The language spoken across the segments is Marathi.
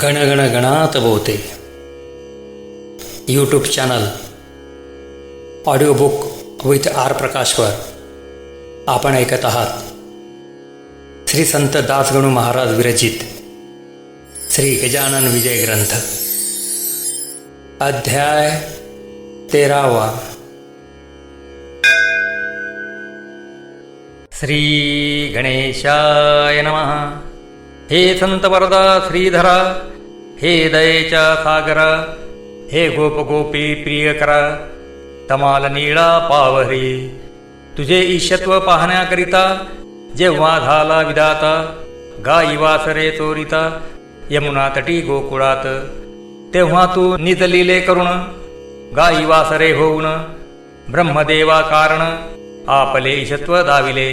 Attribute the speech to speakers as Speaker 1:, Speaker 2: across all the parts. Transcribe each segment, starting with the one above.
Speaker 1: गणगण गणात बोते YouTube channel audio book with R प्रकाशवर आपण ऐकत आहात श्री संत दासगणू महाराज विरचित श्री गजानन विजय ग्रंथ अध्याय 13। श्री गणेशाय नमः। हे संत वरदा श्रीधरा, हे दयेच्या सागरा, हे गोप गोपी प्रियकरा, तमाल नीळा पावहरी, तुझे ईशत्व पाहण्याकरिता जेव्हा झाला विदाता, गाई वासरे चोरिता यमुना तटी गोकुळात, तेव्हा तू निजलीले करुण गाई वासरे होऊन, ब्रह्मदेवा कारण आपले ईशत्व दाविले।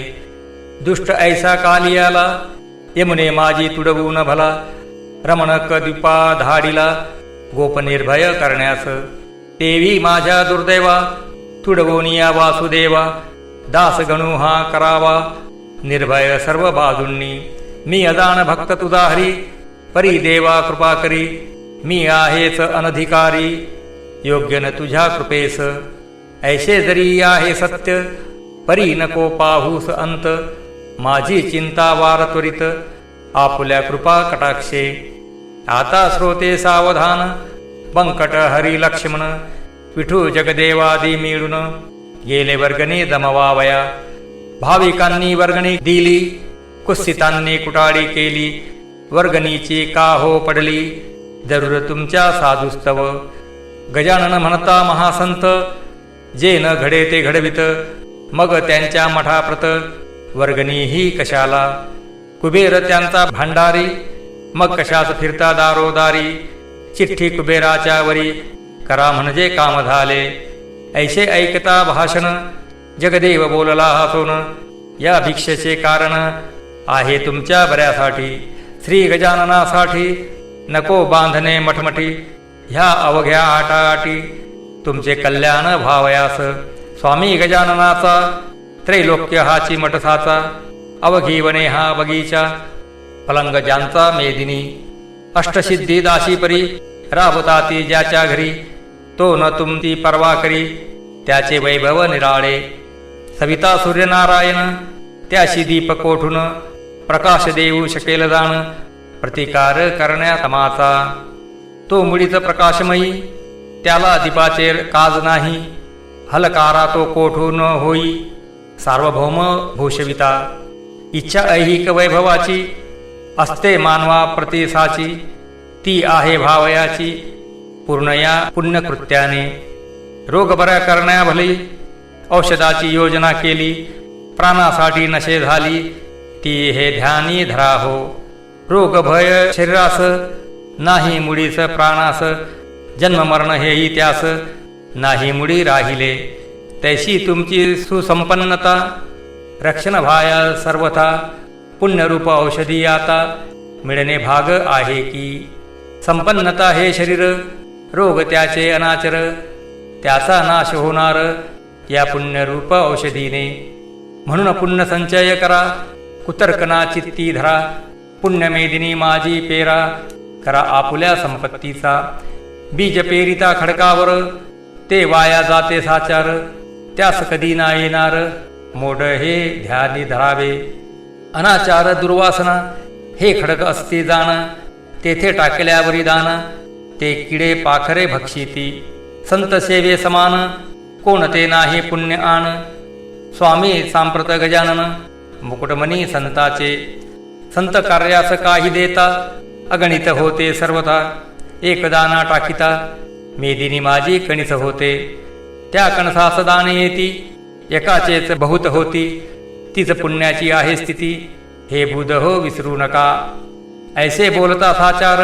Speaker 1: दुष्ट ऐसा कालियाला यमुने माझी तुडवून भला, रमणक द्वीपा धाडिला गोप निर्भय करण्यास, तेवी माझ्या दुर्दैवा तुडवोनिया वासुदेवा, दास गणू हा करावा निर्भय सर्व बाजूंनी। मी अदान भक्त तुझा हरी, परी देवा कृपा करी, मी आहेच अनधिकारी योग्य न तुझ्या कृपेस। ऐसे जरी आहे सत्य परी नको पाहूस अंत, माझी चिंता वार त्वरित आपुल्या कृपा कटाक्षे। आता श्रोते सावधान बंकट हरी लक्ष्मण, विठू जगदेवादी मिळून गेले वर्गणी दमवावया। भाविकांनी वर्गणी दिली, कुत्सितांनी कुटाळी केली, वर्गणीची का हो पडली जरूर तुमच्या साधुस्तव। गजानन म्हणता महासंत, जे न घडे ते घडवित, मग त्यांच्या मठाप्रत वर्गणी ही कशाला। कुबेर त्यांचा भांडारी, मग कशास फिरता दारोदारी, चिठ्ठी कुबेराच्या वरी करा म्हणजे काम झाले। ऐसे ऐकता भाषण जगदेव बोलला हसून, या भिक्षेचे कारण आहे तुमच्या बऱ्यासाठी। श्री गजाननासाठी नको बांधणे मठमठी, ह्या अवघ्या आटाआटी तुमचे कल्याण व्हावयास। स्वामी गजाननाचा त्रैलोक्य हाची मठसाचा, अवघी वने हा बगीचा फलंग ज्यांचा मेदिनी। अष्टसिद्धी दासी परी राबताती ज्याच्या घरी, तो न तुमची पर्वा करी त्याचे वैभव निराळे। सविता सूर्यनारायण त्याशी दीप कोठून, प्रकाश देऊ शकेल जाण प्रतिकार करण्या तमाचा। तो मुळीच प्रकाशमयी त्याला दीपाचे काज नाही, हलकारा तो कोठून होई सार्वभौम भूषविता। इच्छा ऐहिक वैभवाची असते मानवा प्रतिसाची, ती आहे भावयाची पूर्ण या पुण्यकृत्याने। रोग बऱ्या करण्या भली औषधाची योजना केली, प्राणासाठी नशे झाली ती हे ध्यानी धरा हो। रोग भय शरीरास नाही मुळीस प्राणास, जन्म मरण हेही त्यास नाही मुळी राहिले। तैशी तुमची सुसंपन्नता रक्षण भाया सर्वथा, पुण्यरूप औषधी आता मिळणे भाग आहे की। संपन्नता हे शरीर रोग त्याचे अनाचर, त्याचा नाश होणार या पुण्यरूप औषधीने। म्हणून पुण्य संचय करा कुतर्कना चित्ती धरा, पुण्यमेदिनी माझी पेरा करा आपुल्या संपत्तीचा। बीज पेरिता खडकावर ते वाया जाते साचार, त्यास कधी ना येणार मोड हे ध्यानी धरावे। अनाचार दुर्वासना हे खडक असते जाण, तेथे टाकल्यावरी दान ते किडे पाखरे भक्षिती। संत सेवे समान कोणते नाही पुण्य आण, स्वामी सांप्रत गजानन मुकुटमणी संताचे। संत कार्यास काही देता अगणित होते सर्वथा, एक दाना टाकिता मेदिनी माझी कणिस होते। त्या कणसास दाने येती एकाचेच बहुत होती, तीच पुण्याची आहे स्थिती हे बुध हो विसरू नका। ऐसे बोलता साचार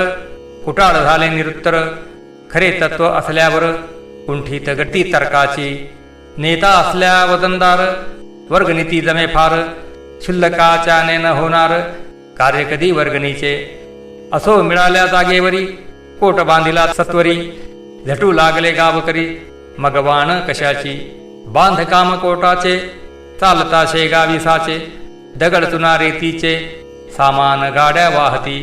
Speaker 1: कुटाळ झाले निरुत्तर, खरे तत्व असल्यावर कुंठित गती तर्काची। नेता असल्या वजनदार वर्गनीती जमे फार, शुल्लकाच्याने न होणार कार्य कधी वर्गणीचे। असो मिळाल्या जागेवरी कोट बांधिला सत्वरी, झटू लागले गावकरी मगवान कशाची। बांधकाम कोटाचे चालता शेगावी साचे, दगड चुना रेतीचे सामान गाड्या वाहती।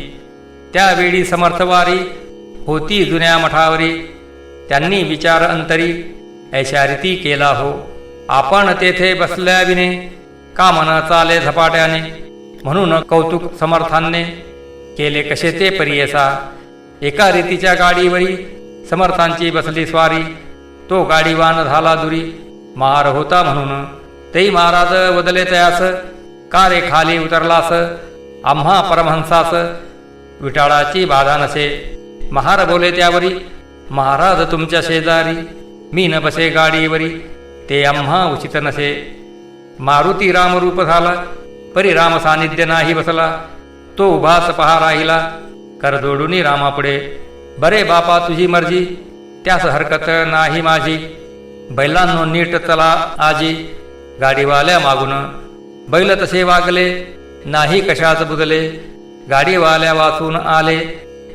Speaker 1: त्यावेळी समर्थवारी होती जुन्या मठावरी. त्यांनी विचार अंतरी ऐशा रीती केला हो. आपण तेथे बसल्या विने काम न चाले झपाट्याने. म्हणून कौतुक समर्थांनी केले कसे ते परियसा. एका रीतीच्या गाडीवरी समर्थांची बसली स्वारी. तो गाडीवान झाला दुरी मार होता म्हणून. तेही महाराज वदले तयास का रे खाली उतरलास. आम्हा परमहंसास विटाळाची बाधा नसे. महार बोले त्यावरी महाराज तुमच्या शेजारी. मी न बसे गाडीवरी ते आम्हा उचित नसे. मारुती रामरूप झाला परी राम सानिध्य नाही बसला. तो उभाच पहा राहिला कर जोडूनी रामापुढे. बरे बापा तुझी मर्जी त्यास हरकत नाही माझी. बैलांनो नीट चला आजी गाडीवाल्या मागून. बैल तसे वागले नाही कशाच बुजले. गाडीवाल्या वाचून आले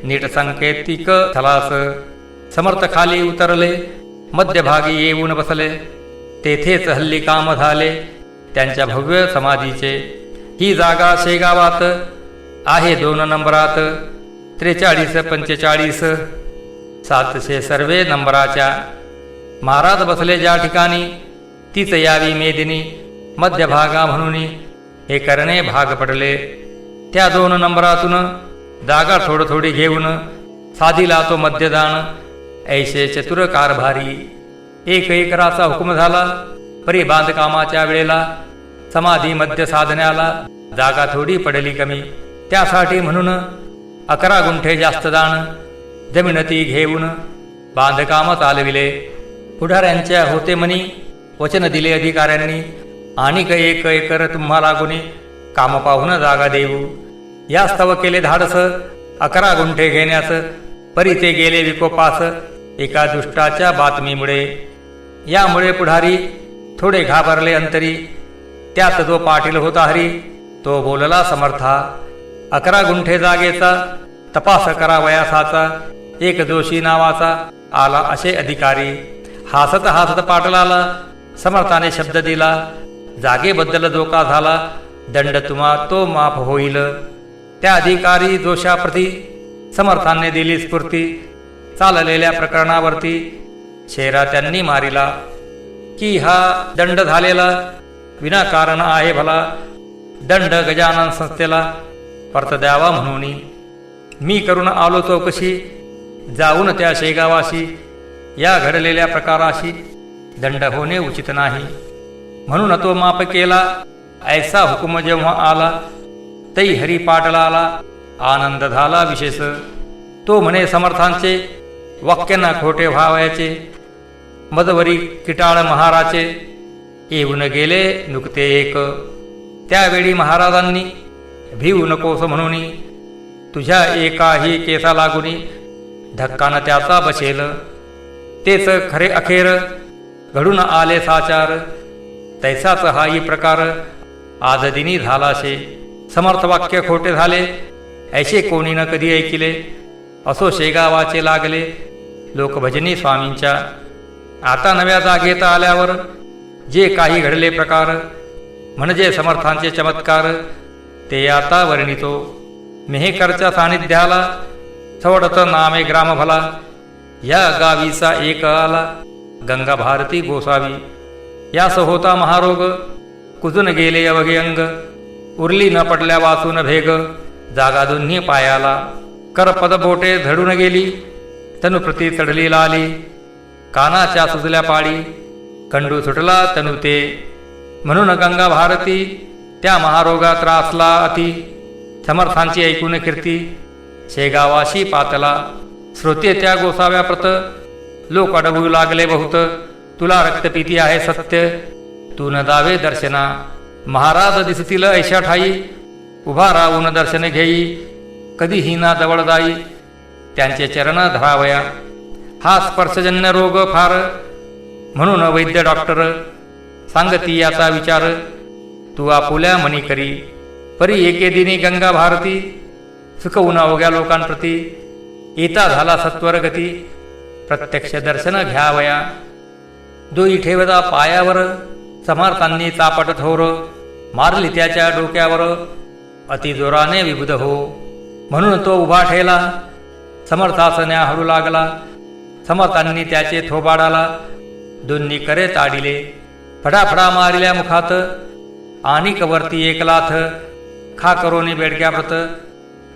Speaker 1: नीट संकेतिक थलास. समर्थ खाली उतरले मध्यभागी येऊन बसले. तेथेच हल्ली काम झाले त्यांच्या भव्य समाधीचे. ही जागा शेगावात आहे 2 नंबरात. 43 45 700 सर्वे नंबराच्या. महाराज बसले ज्या ठिकाणी तीच यावी मेदिनी. मध्यभागा म्हणून हे करणे भाग पडले. त्या 2 नंबरातून जागा थोडी घेऊन साधिला तो मध्यदान. ऐशे चतुर कारभारी 1 एकराचा हुकूम झाला परी बांधकामाच्या वेळेला. समाधी मध्य साधण्याला जागा थोडी पडली कमी. त्यासाठी म्हणून 11 गुंठे जास्त दान जमीन ती घेऊन बांधकाम चालविले. पुढाऱ्यांच्या होते मनी वचन दिले अधिकाऱ्यांनी. आणि 1 एकर तुम्हाला गुणी काम पाहून जागा देऊ. यास्तव केले धाडस 11 गुंठे घेण्यास. परी ते गेले विकोपास एका दुष्टाच्या बातमीमुळे. यामुळे पुढारी थोडे घाबरले अंतरी. त्यात जो पाटील होता हरी तो बोलला समर्था. 11 गुंठे जागेचा तपास करा वयासाचा. एक जोशी नावाचा आला असे अधिकारी. हसत हसत पाटलाला समर्थाने शब्द दिला. जागेबद्दल जो का झाला दंड तुम्हा तो माफ होईल. त्या अधिकारी जोशाप्रती समर्थांनी दिली स्फूर्ती. चाललेल्या प्रकरणावरती शेरा त्यांनी मारिला की हा दंड झालेला विनाकारण आहे भला. दंड गजानन संस्थेला परत द्यावा म्हणून मी करून आलो चौकशी जाऊन त्या शेगावाशी. या घडलेल्या प्रकाराशी दंड होणे उचित नाही म्हणून तो माफ केला. ऐसा हुकुम जेव्हा आला तै हरी पाटलाला आनंद झाला विशेष. तो म्हणे समर्थांचे वाक्यांना खोटे व्हावयाचे. मदवरी किटाळ महाराचे येऊन गेले नुकते एक. त्यावेळी महाराजांनी भिवू नकोस म्हणून तुझ्या एकाही केसा लागुनी धक्का न त्याचा बसेल. तेच खरे अखेर घडून आले साचार. तैसाच हाही प्रकार आज दिनी झालाशे. समर्थ वाक्य खोटे झाले ऐसे कोणी न कधी ऐकिले. असो शेगावाचे लागले लोकभजनी स्वामींच्या. आता नव्या जागेत आल्यावर जे काही घडले प्रकार म्हणजे समर्थांचे चमत्कार ते आता वर्णितो. मेहकरच्या सानिध्याला सवडत नामे ग्राम भला. या गावीचा एक आला गंगा भारती गोसावी. यास होता महारोग कुजून गेले अवघे अंग. उरली न पडल्या वाचून भेग जागा दोन्ही पायाला. करपद बोटे झडून गेली तनुप्रती चढली लाली. कानाच्या सुजल्या पाळी कंडू सुटला तनु ते. म्हणून गंगा भारती त्या महारोगात त्रासला अति. समर्थांची ऐकून कीर्ती शेगावाशी पातला. श्रोते त्या गोसाव्या प्रत लोक अडवू लागले बहुत. तुला रक्तपिती आहे सत्य तू न दावे दर्शना. महाराज दिसतील ऐशा ठाई उभा राहून दर्शन घेई. कधीही ना जवळ जाई त्यांचे चरण धरावया. हा स्पर्शजन्य रोग फार म्हणून वैद्य डॉक्टर सांगती याचा विचार. तू आपुल्या मनी करी परी एके दिनी गंगा भारती. सुखवून अवघ्या लोकांप्रती येता झाला सत्वर गती. प्रत्यक्ष दर्शन घ्यावया. दोई ठेवता पायावर समर्थांनी चापट थोर. मारली त्याच्या डोक्यावर अति जोराने विबुध हो. म्हणून तो उभा ठेला. समर्थास न्या हळू लागला. समर्थांनी त्याचे थोबाडाला दोन्ही करे ताडिले. फडाफडा मारिल्या मुखात आणि कवरती एक लाथ. खा करोनी बेडक्याप्रत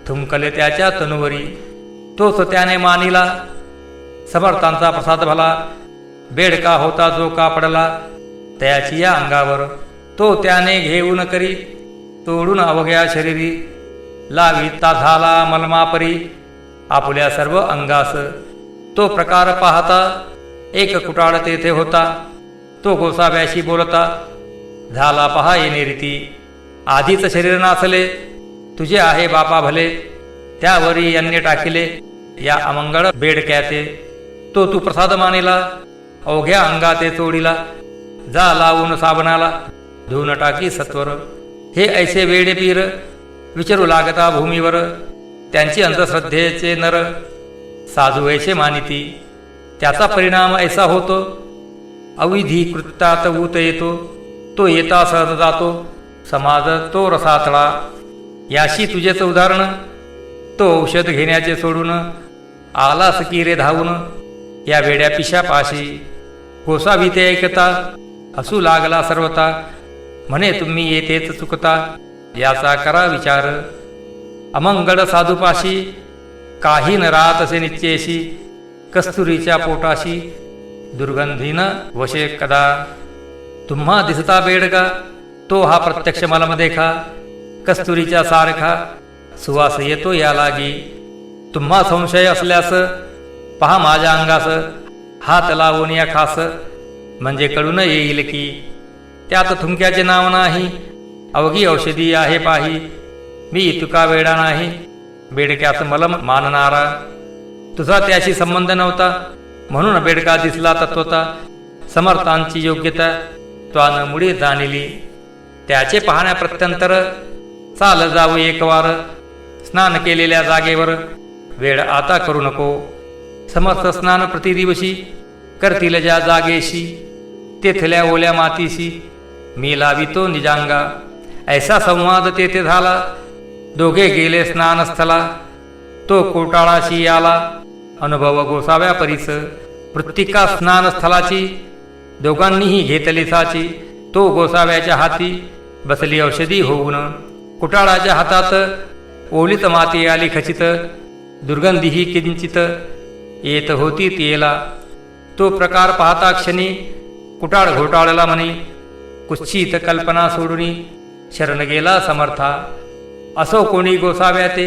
Speaker 1: थुंकले त्याच्या तनुवरी. तोच त्याने मानिला. समर्थांचा प्रसाद भला. बेडका होता जो कापडला त्याची या अंगावर. तो त्याने घेऊन करी तोडून अवघ्या शरीरी. लाविता झाला मलमापरी आपुल्या सर्व अंगास. तो प्रकार पाहता एक कुटाळ तेथे होता. तो गोसाव्याशी बोलता झाला पहा येणे रीती. आधीच शरीर नासले तुझे आहे बापा भले. त्यावरी यांनी टाकिले या अमंगळ बेडक्याचे. तो तू प्रसाद मानिला अवघ्या अंगाते चोडीला. जा लावून साबणाला धुवून टाकी सत्वर. हे ऐसे वेडे पीर विचारू लागता भूमीवर. त्यांची अंधश्रद्धेचे नर साधू ऐसे मानिती. त्याचा परिणाम ऐसा होतो अविधी कृत्यात ऊत येतो. तो येता सहज जातो समाज तो रसातळा. याशी तुझेच उदाहरण. तो औषध घेण्याचे सोडून आलास की रे धावून या वेड्या पिशापाशी. गोसावी ते ऐकता हसू लागला सर्वता. म्हणे तुम्ही येतेच चुकता याचा करा विचार. अमंगळ साधूपाशी काही न राहत असे निश्चयशी. कस्तुरीच्या पोटाशी दुर्गंधीनं वशे कदा. तुम्हा दिसता बेडका तो हा प्रत्यक्ष मलम देखा. कस्तुरीच्या सारखा सुवास येतो या लागी. तुम्हा संशय असल्यास पहा माझ्या अंगास. हात लावून या खास म्हणजे कळून येईल की त्यात थुंक्याचे नाव नाही. अवघी औषधी आहे पाही. मी तुका वेडा नाही बेडक्यास मलम मानणारा. तुझा त्याशी संबंध नव्हता म्हणून बेडका दिसला तत्वता. समर्थांची योग्यता त्वान मुळी जाणिली. त्याचे पाहण्या प्रत्यंतर चाल जाऊ एकवार. स्नान केलेल्या जागेवर वेळ आता करू नको. समर्थ स्नान प्रतिदिवशी करतील ज्या जागेशी. तेथल्या ओल्या मातीशी मी लावितो निजांगा. ऐसा संवाद तेथे झाला. दोघे गेले स्नानस्थला. तो कोटाळाशी आला अनुभव गोसाव्या परीस. वृत्तिका स्नानस्थलाची दोघांनीही घेतली साची. तो गोसाव्याच्या हाती बसली औषधी होऊन. कुटाळाच्या हातात ओलीत माती आली खचित. दुर्गंधीही किंचित येत होती तिला. तो प्रकार पाहता क्षणी कुटाळ घोटाळला म्हणे. कुत्सित कल्पना सोडून शरण गेला समर्था. असो कोणी गोसाव्या ते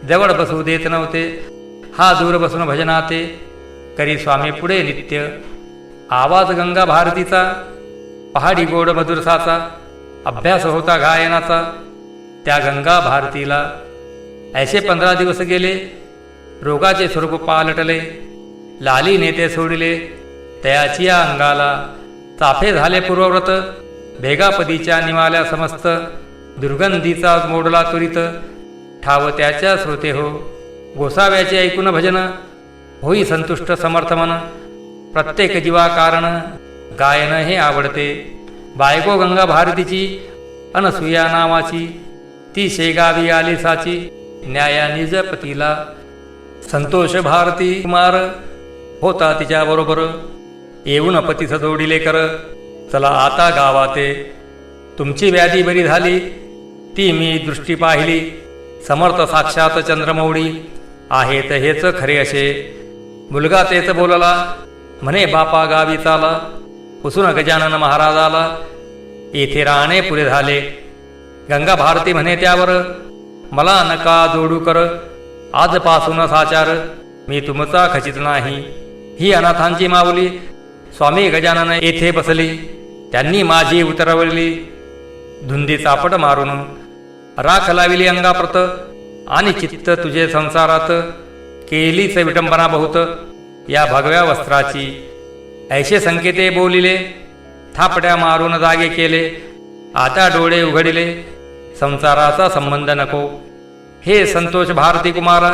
Speaker 1: जवळ बसू देत नव्हते. हा दूर बसून भजनाते करी स्वामी पुढे नित्य. आवाज गंगा भारतीचा पहाडी गोड मधुरसाचा. अभ्यास होता गायनाचा त्या गंगा भारतीला. ऐसे 15 दिवस गेले. रोगाचे स्वरूप पालटले. लाली नेते सोडिले तयाची या अंगाला. चाफे झाले पूर्वव्रत भेगापदीच्या निमाल्या समस्त. दुर्गंधीचा मोडला त्वरित ठाव त्याच्या श्रोते हो. गोसाव्याचे ऐकून भजन होई संतुष्ट समर्थमन. प्रत्येक जीवा कारण गायन हे आवडते. बायको गंगा भारतीची अनसुया नावाची. ती शेगावी आली साची न्याया निज पतीला. संतोष भारती कुमार होता तिच्याबरोबर. येऊन पतीस जोडिले कर. चला आता गावाते. तुमची व्याधी बरी झाली ती मी दृष्टी पाहिली. समर्थ साक्षात चंद्रमौळी आहेत हेच खरे असे. मुलगा तेच बोलला म्हणे बापा गावी चाला. पुसून गजानन महाराजाला येथे राहणे पुरे झाले. गंगा भारती म्हणे त्यावर मला नका जोडू कर. आजपासून साचार मी तुमचा खचित नाही. ही अनाथांची माऊली स्वामी गजानन येथे बसली. त्यांनी माझी उतरवली धुंदी चापट मारून. राख लाविली अंगाप्रत आणि चित्त तुझे संसारात. केलीच विटंबना बहुत या भगव्या वस्त्राची. ऐसे संकेते बोलिले थापड्या मारून जागे केले. आता डोळे उघडिले संसाराचा संबंध नको. हे संतोष भारती कुमारा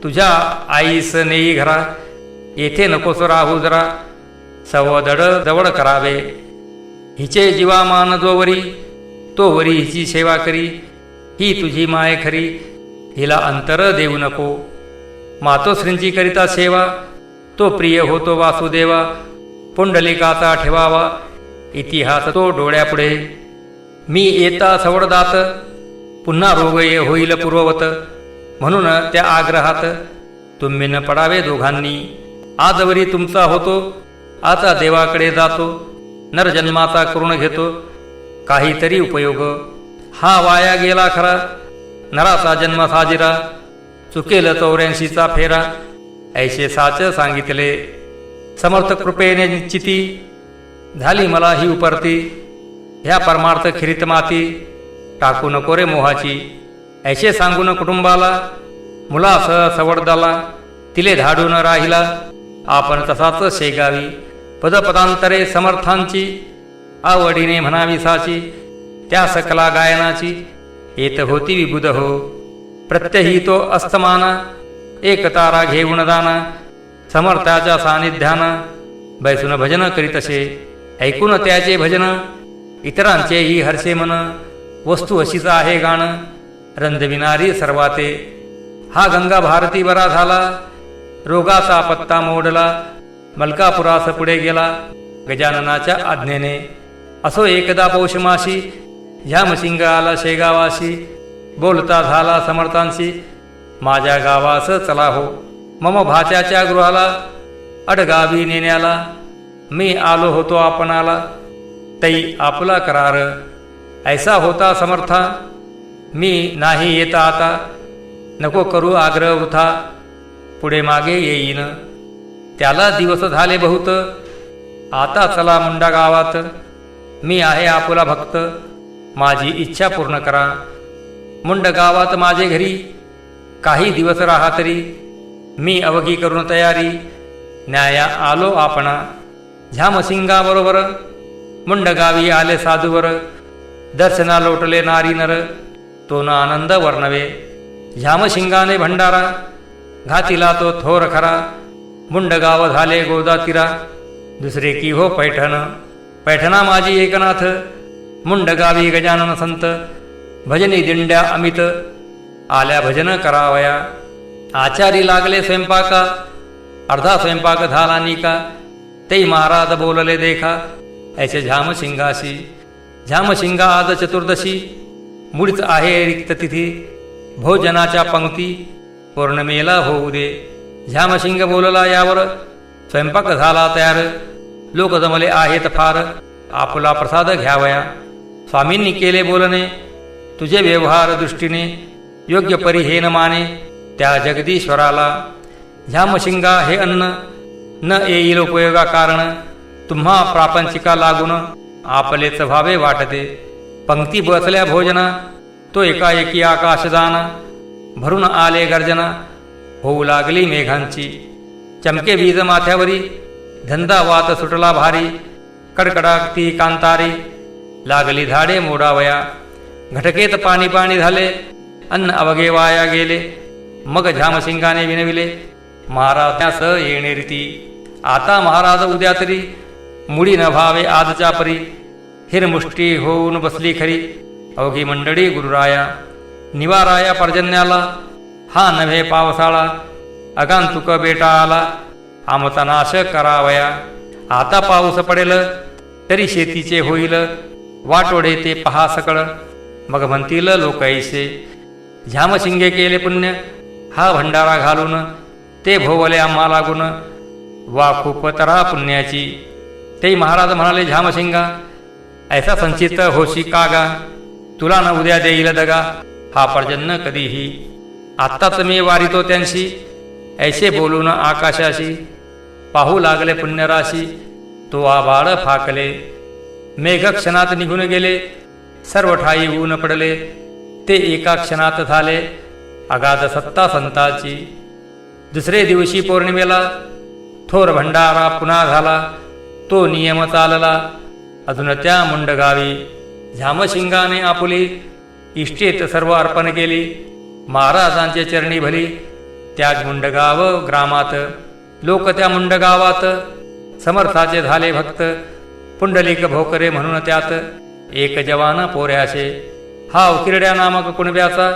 Speaker 1: तुझ्या आईस नेई घरा. येथे नकोस राहू जरा. सवदड जवळ करावे. हिचे जीवामान जो वरी तो वरी हिची सेवा करी. ही तुझी माय खरी हिला अंतर देऊ नको. मातोश्रींची करिता सेवा, तो प्रिय होतो वासुदेवा. पुंडलिकाचा ठेवावा इतिहास तो डोळ्यापुढे. मी येता सवडदात, पुन्हा रोग ये होईल पूर्ववत. म्हणून त्या आग्रहात तुम्ही न पडावे दोघांनी. आजवरी तुमचा होतो, आता देवाकडे जातो. नरजन्माचा करून घेतो काहीतरी उपयोग. हा वाया गेला खरा, नराचा जन्म साजिरा. चुकेल 84चा फेरा, ऐसे साच सांगितले. समर्थ कृपेने निश्चिती, झाली मला ही उपरती. ह्या परमार्थ खिरीत माती, टाकू नको रे मोहाची. ऐसे सांगून कुटुंबाला, मुलासह सवडदाला. तिले धाडून राहिला, आपण तसाच शेगावी. पदपदांतरे समर्थांची, आवडीने म्हणावी साची. त्या सकला गायनाची, येत होती विबुध हो. प्रत्यही तो अस्तमाना, एक तारा घेऊन दाना. समर्थाच्या सानिध्याना, बैसून भजन करीतसे. ऐकून त्याचे भजन, इतरांचेही हर्षे मन. वस्तू अशीच आहे गाणं, रंजविणारी सर्वाते. हा गंगा भारती बरा झाला, रोगाचा पत्ता मोडला. मलकापुरास पुढे गेला, गजाननाच्या आज्ञेने. असो एकदा पौषमाशी, ह्या मशिंग आला शेगावाशी. बोलता झाला समर्थांशी, माझ्या गावास चला हो. मम भाच्याच्या गृहाला, अडगावी नेण्याला. मी आलो होतो आपणाला, तै आपला करार. ऐसा होता समर्था, मी नाही येता आता. नको करू आग्रह वृथा, पुढे मागे येईन. त्याला दिवस झाले बहुत, आता चला मुंडा गावात. मी आहे आपुला भक्त, माझी इच्छा पूर्ण करा. मुंड गावात माझे घरी, काही दिवस राहा तरी. मी अवघी करून तयारी, न्याया आलो आपणा. झामसिंगाबरोबर मुंडगावी आले साधूवर. दर्शना लोटले नारी नर, तो न आनंद वर्णवे. झामशिंगाने भंडारा, घातीला तो थोर खरा. मुंडगाव झाले गोदातीरा, दुसरे की हो पैठण. पैठणा माझी एकनाथ, मुंडगावी गजानन संत. भजनी दिंड्या अमित, आल्या भजन करावया. आचारी लागले स्वयंपाका, अर्धा स्वयंपाक झाला निका. ते महाराज बोलले देखा, ऐसे झामशिंगाशी. झामशिंगा आज चतुर्दशी, मुळीच आहे रिक्त तिथी. भोजनाच्या पंक्ती पौर्णिमेला होऊ दे. झामशिंग बोलला यावर, स्वयंपाक झाला तयार. लोक जमले आहेत फार, आपला प्रसाद घ्यावया. स्वामींनी केले बोलणे, तुझे व्यवहार दृष्टीने. योग्य परिहेन माने त्या जगदीश्वराला. झामशिंगा हे अन्न, न येईल उपयोगा कारण. तुम्हा प्रापंचिका लागून, आपलेच व्हावे वाटते. पंक्ती बसल्या भोजना, तो एकाएकी आकाशदाना. भरून आले गर्जना, होऊ लागली मेघांची. चमके वीज माथ्यावरी, धंदा वात सुटला भारी. कडकडाकती कांतारी, लागली झाडे मोडावया. घटकेत पाणी पाणी झाले, अन्न अवघे वाया गेले. मग झामशिंगाने विनविले, महाराजास येणे रीती. आता महाराज उद्या तरी, मुडी न व्हावे आजच्या परी. हिरमुष्टी होऊन बसली खरी, अवघी मंडळी गुरुराया. निवाराया पर्जन्याला, हा नव्हे पावसाळा. अगांतुक बेटा आला, आमचा नाश करावया. आता पाऊस पडेल, तरी शेतीचे होईल. वाटोडे ते पहा सकळ, मग म्हणतील लोक ऐसे. झामशिंगे केले पुण्य, हा भंडारा घालून. ते भोवले आम्हा लागून, वा खूप तरा पुण्याची. ते महाराज म्हणाले झामशिंगा, ऐसा संचित होशी कागा. तुला न उद्या देईल दगा, हा पर्जन्य कधीही. आत्ताच मी वारितो त्यांशी, ऐसे बोलून आकाशाशी. पाहू लागले पुण्यराशी, तो आबाळ फाकले. मेघ क्षणात निघून गेले, सर्व ठाई ऊन पडले. ते एका क्षणात झाले, अगाध सत्ता संताची. दुसरे दिवशी पौर्णिमेला, थोर भंडारा पुन्हा झाला. तो नियम चालला, अजून त्या मुंडगावी. झामशिंगाने आपुली, इष्टेत सर्व अर्पण केली. महाराजांचे चरणी भली, त्या मुंडगाव ग्रामात. लोक त्या मुंडगावात, समर्थाचे झाले भक्त. पुंडलिक भोकरे म्हणून त्यात, एक जवान पोऱ्याशे. हा उकिरड्या नामक कुणब्याचा,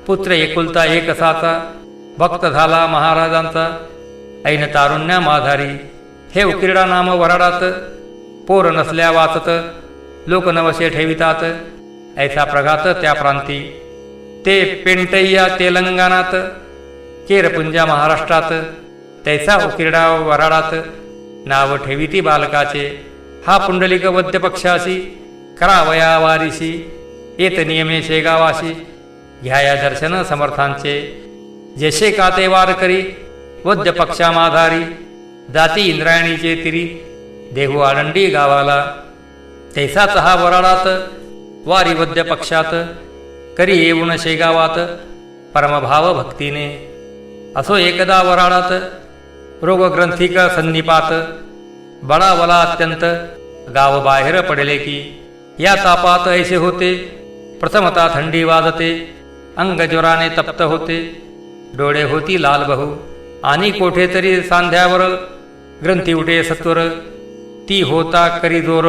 Speaker 1: पुत्र एकुलता एक असाचा, भक्त झाला महाराजांचा, ऐन तारुण्या माधारी. हे उकिरडा नाम वराडात, पोर नसल्या वाचत, लोक नवसे ठेवितात, ऐसा प्रघात त्या प्रांती. ते पेंटैया तेलंगणात, केरपुंजा महाराष्ट्रात, तैसा उकिरडा वराडात, नाव ठेविती बालकाचे. हा पुंडलिक वद्य पक्षासी, करावया वारीशी, येत नियमे शेगावाशी, घ्याया दर्शन समर्थांचे. जैसे काते वार करी, वद्य पक्षा माधारी, जाती इंद्रायणीचे तिरी, देहू आळंडी गावाला. तैसाच हा वराडात, वारी वद्य पक्षात, करी येऊन शेगावात, परमभाव भक्तीने. असो एकदा वराडात, रोगग्रंथिक सन्निपात, बळावला अत्यंत, गाव बाहेर पडले की. या तापात ऐसे होते, प्रथमता थंडी वाजते, अंग ज्वराने तप्त होते, डोळे होती लाल बहु, आणि कोठेतरी सांध्यावर ग्रंथी उठे सत्वर. ती होता करी जोर,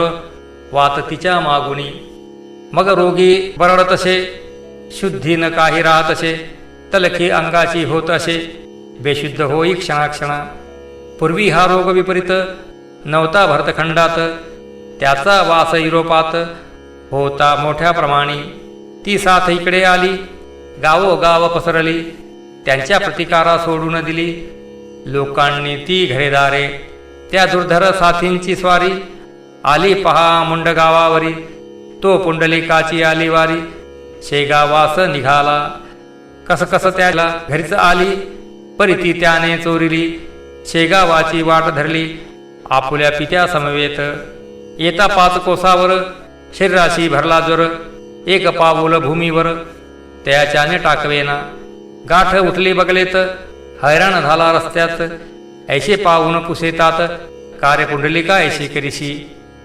Speaker 1: वात तिच्या मागुनी. मग रोगी बरडत असे, शुद्धी न काही राहत असे, तलखी अंगाची होत असे, बेशुद्ध होई क्षणाक्षणा. पूर्वी हा रोग विपरीत नव्हता भरतखंडात, त्याचा वास युरोपात होता मोठ्या प्रमाणी. ती साथ इकडे आली, गावोगाव पसरली, त्यांच्या प्रतिकारा सोडून दिली. लोकांनी ती घरेदारे, त्या दुर्धर साथींची स्वारी. आली पहा मुंडगावावरी, तो पुंडलिकाची आली वारी. शेगावास निघाला, कस त्याला घरीच आली, परिती त्याने चोरिली. शेगावाची वाट धरली, आपुल्या पित्या समवेत. येता 5 कोसावर, शरीराशी भरला ज्वर, एक पाऊल भूमीवर, त्याच्याने टाकवेना. गाठ उठली बगलेत, हैराण झाला रस्त्यात, ऐसे पाहून पुसेतात, कार्य पुंडलिका ऐशी करीशी.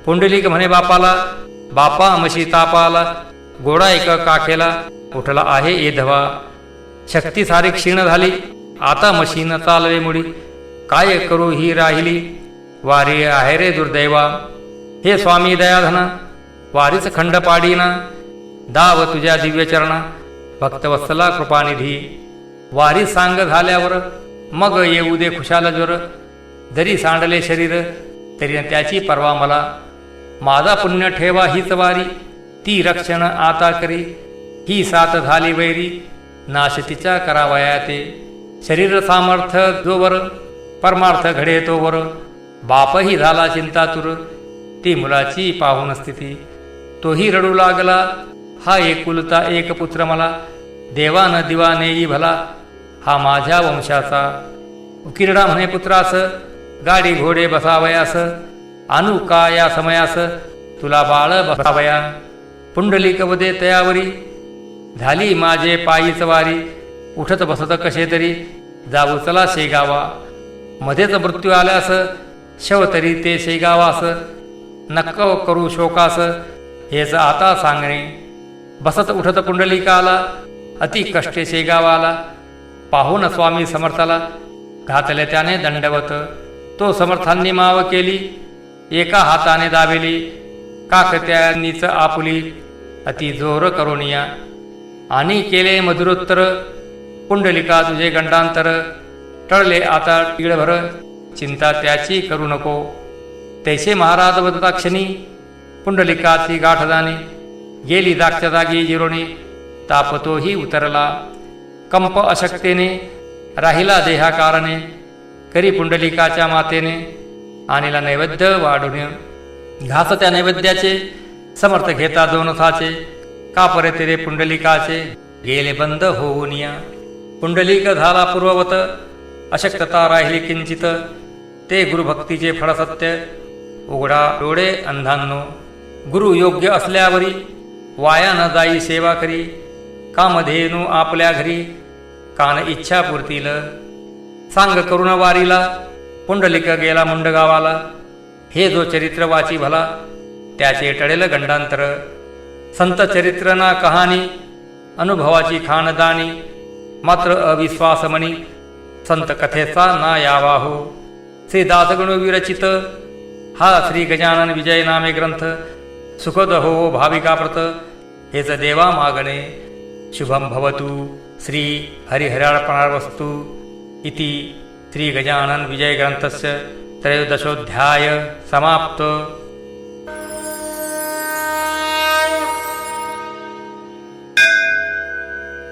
Speaker 1: पुंडलिक म्हणे बापाला, बापा मशी तापाला, गोडा एक काखेला, उठला आहे एधवा. शक्ती सारी क्षीण झाली, आता मशीन चालवे मुडी, काय करू ही राहिली, वारी आहे रे दुर्दैवा. हे स्वामी दयाधना, वारीच खंड पाडीना, दाव तुझ्या दिव्यचरणा, भक्तवत्सला कृपानिधी. वारी सांग झाल्यावर, मग येऊ दे खुशाल ज्वर, जरी सांडले शरीर तरी त्याची पर्वा मला. माझा पुण्य ठेवा हीच वारी, ती रक्षण आता करी. ही साथ झाली वैरी, नाश तिच्या करावया ते. शरीर सामर्थ्य जोवर, परमार्थ घडे तोवर, बापही झाला चिंतातुर, ती मुलाची पाहून स्थिती. तोही रडू लागला, हा एकुलता एक पुत्र मला, देवान दिवा नेई भला, हा माझ्या वंशाचा. उकिरडा म्हणे पुत्रास, गाडी घोडे बसावयास, आणू का या समयास, तुला बाळ बसावया. पुंडलिक वदे तयावरी, झाली माझे पायीच वारी. उठत बसत कसे तरी, जाऊ चला शेगावा. मध्येच मृत्यू आल्यास, शव तरी ते शेगावास. नक्क करू शोकास, हेच आता सांगणे. बसत उठत पुंडलिकाला, अति कष्टे शेगावाला. पाहून स्वामी समर्थाला, घातले त्याने दंडवत. तो समर्थांनी माव केली, एका हाताने दाबेली. काकत्यांनीच आपुली, अति जोर करोनिया. आणि केले मधुरोत्तर, पुंडलिका तुझे गंडांतर. टळले आता टिळभर, चिंता त्याची करू नको. तैसे महाराज वदताक्षणी, पुंडलिकाची गाठ जाणे. गेली जागच्या जागी जिरोणी, ताप तोही उतरला. कंप अशक्तीने, राहिला देहाकारणे. करी पुंडलिकाच्या मातेने, आणीला नैवेद्य वाढून. घास त्या नैवेद्याचे, समर्थ घेता 2 थाचे. कापरे तेरे पुंडलिकाचे, गेले बंद होऊन या. पुंडलिक झाला पूर्ववत, अशक्तता राहिली किंचित. ते गुरुभक्तीचे फळ सत्य, उघडा डोळे अंधांनो. गुरु योग्य असल्यावरी, वाया न जाई सेवा करी. कामधेनू आपल्या घरी, कान इच्छा पुरतील. सांग करुण वारीला, पुंडलिक गेला मुंडगावाला. हे जो चरित्र वाची भला, त्याचे टळेल गंडांतर. संत चरित्र ना कहाणी, अनुभवाची खानदानी. मात्र अविश्वास मनी, संत कथेचा ना यावाहो. श्री दासगण विरचित, हा श्री गजानन विजय नामे ग्रंथ. सुखद हो भाविका प्रत, हेच देवा मागणे. शुभं भवतु श्री हरिहरार्पणावस्तु इति श्री गजानन विजय ग्रंथस्य त्रयोदशोऽध्याय समाप्त।